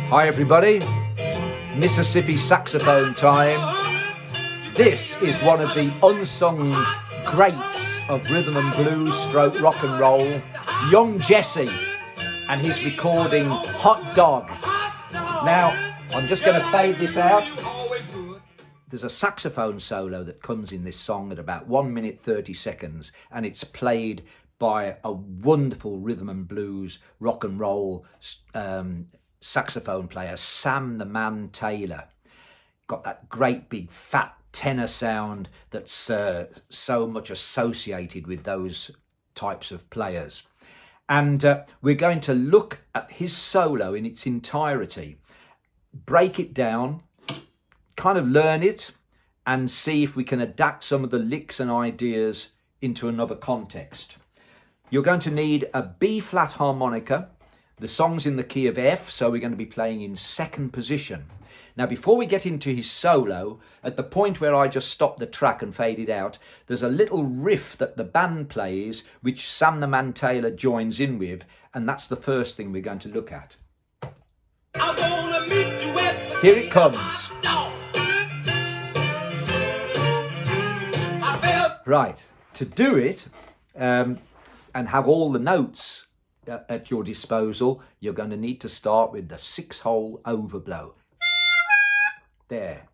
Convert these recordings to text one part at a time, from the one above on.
Hi everybody, Mississippi saxophone time. This is one of the unsung greats of rhythm and blues stroke rock and roll, young Jesse, and his recording Hot Dog. Now, I'm just going to fade this out. There's a saxophone solo that comes in this song at about 1 minute 30 seconds, and it's played by a wonderful rhythm and blues rock and roll saxophone player, Sam the Man Taylor. Got that great big fat tenor sound that's so much associated with those types of players. And we're going to look at his solo in its entirety, break it down, kind of learn it, and see if we can adapt some of the licks and ideas into another context. You're going to need a B-flat harmonica. The song's in the key of F, so we're going to be playing in second position. Now, before we get into his solo, at the point where I just stopped the track and faded out, there's a little riff that the band plays, which Sam the Man Taylor joins in with, and that's the first thing we're going to look at. I'm gonna meet you at the Here it comes. Right, to do it, and have all the notes at your disposal, you're going to need to start with the 6-hole overblow. There.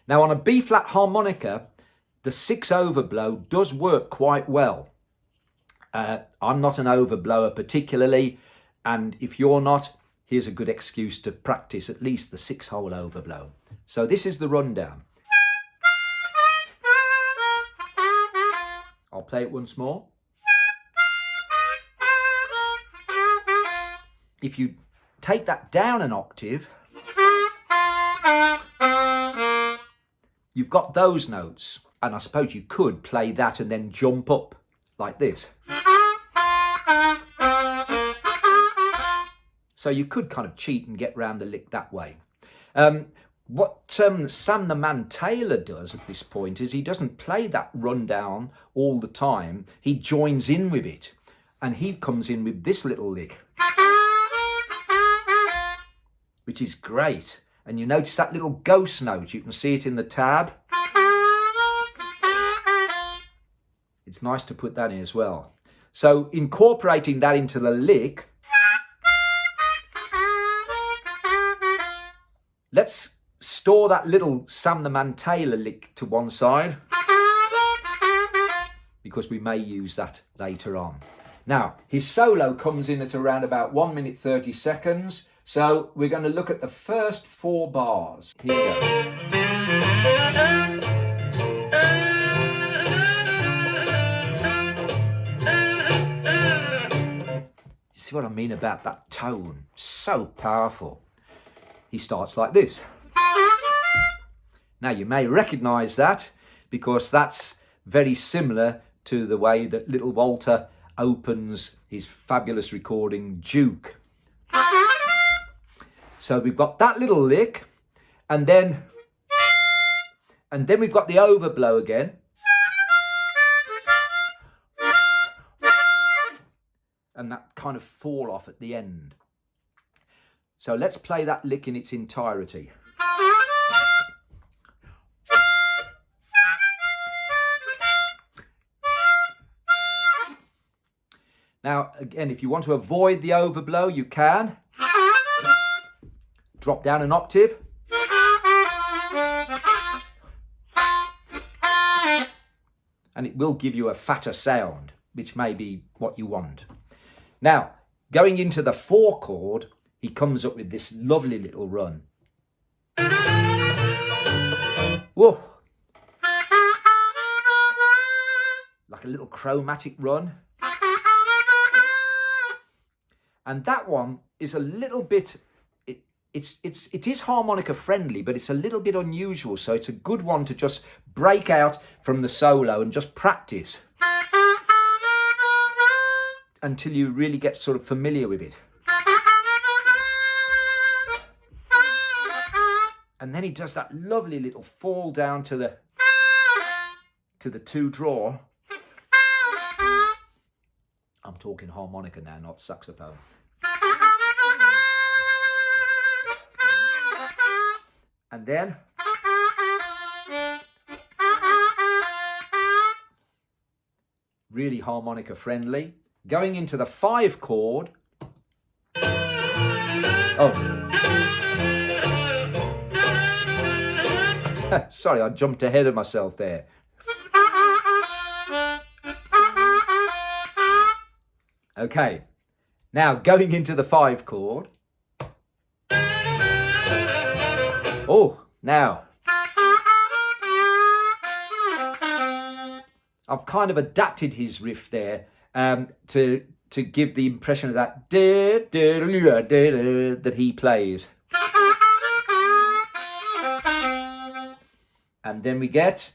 Now on a B-flat harmonica, the 6 overblow does work quite well. I'm not an overblower particularly, and if you're not, here's a good excuse to practice at least the 6-hole overblow. So this is the rundown. I'll play it once more. If you take that down an octave, you've got those notes. And I suppose you could play that and then jump up like this. So you could kind of cheat and get round the lick that way. What Sam the Man Taylor does at this point is he doesn't play that rundown all the time. He joins in with it, and he comes in with this little lick, which is great. And you notice that little ghost note, you can see it in the tab. It's nice to put that in as well. So incorporating that into the lick, let's store that little Sam the Man Taylor lick to one side, because we may use that later on. Now, his solo comes in at around about 1 minute 30 seconds. So we're going to look at the first 4 bars. Here we go. You see what I mean about that tone? So powerful. He starts like this. Now you may recognise that because that's very similar to the way that little Walter opens his fabulous recording Duke. So we've got that little lick, and then we've got the overblow again. And that kind of fall off at the end. So let's play that lick in its entirety. Now, again, if you want to avoid the overblow, you can. Drop down an octave. And it will give you a fatter sound, which may be what you want. Now, going into the 4 chord, he comes up with this lovely little run. Whoa! Like a little chromatic run. And that one is a little bit, it is harmonica friendly, but it's a little bit unusual. So it's a good one to just break out from the solo and just practice until you really get sort of familiar with it. And then he does that lovely little fall down to the 2 draw. I'm talking harmonica now, not saxophone. And then really harmonica friendly. Going into the 5 chord. Oh. Sorry, I jumped ahead of myself there. Okay, now going into the 5 chord. Oh, now I've kind of adapted his riff there to give the impression of that that he plays. And then we get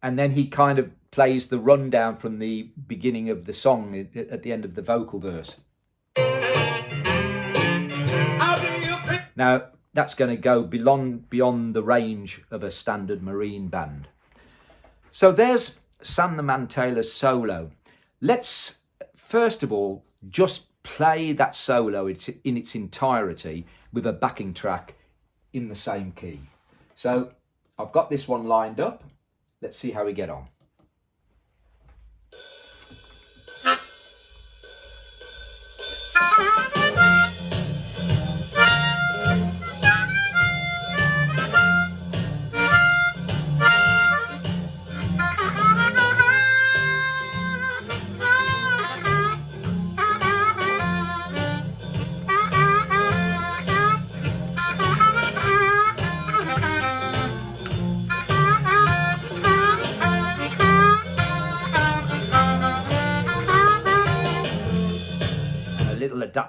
and then he kind of plays the rundown from the beginning of the song at the end of the vocal verse. Now that's going to go beyond the range of a standard marine band. So there's Sam the Man Taylor's solo. Let's first of all just play that solo in its entirety with a backing track in the same key. So I've got this one lined up. Let's see how we get on.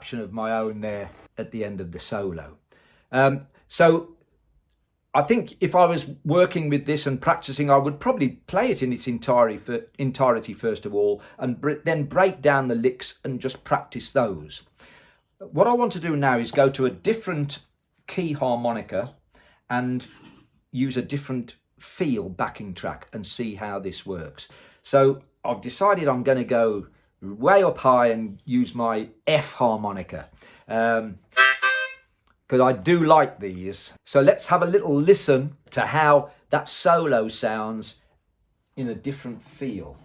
Adaptation of my own there at the end of the solo. So I think if I was working with this and practicing, I would probably play it in its entirety first of all, and then break down the licks and just practice those. What I want to do now is go to a different key harmonica and use a different feel backing track and see how this works. So I've decided I'm going to go way up high and use my F harmonica because I do like these. So let's have a little listen to how that solo sounds in a different feel.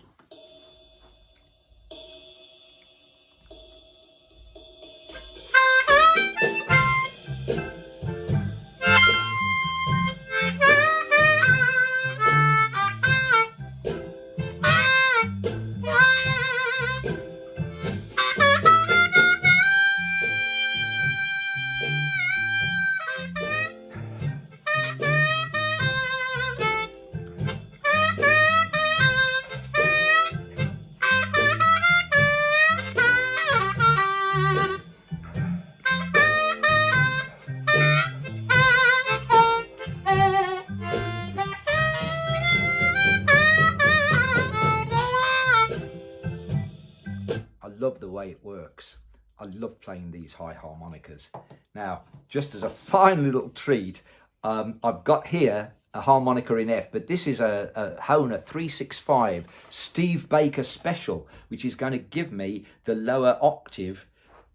Love the way it works. I love playing these high harmonicas. Now, just as a fine little treat, I've got here a harmonica in F, but this is a Hohner 365 Steve Baker Special, which is going to give me the lower octave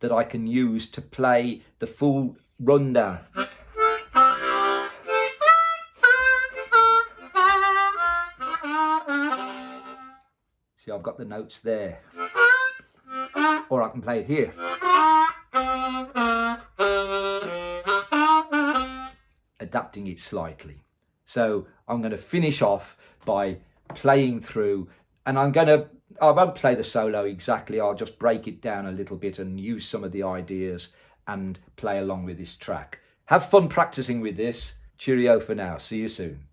that I can use to play the full rundown. See, I've got the notes there. Or I can play it here. Adapting it slightly. So I'm going to finish off by playing through, and I won't play the solo exactly, I'll just break it down a little bit and use some of the ideas and play along with this track. Have fun practicing with this. Cheerio for now. See you soon.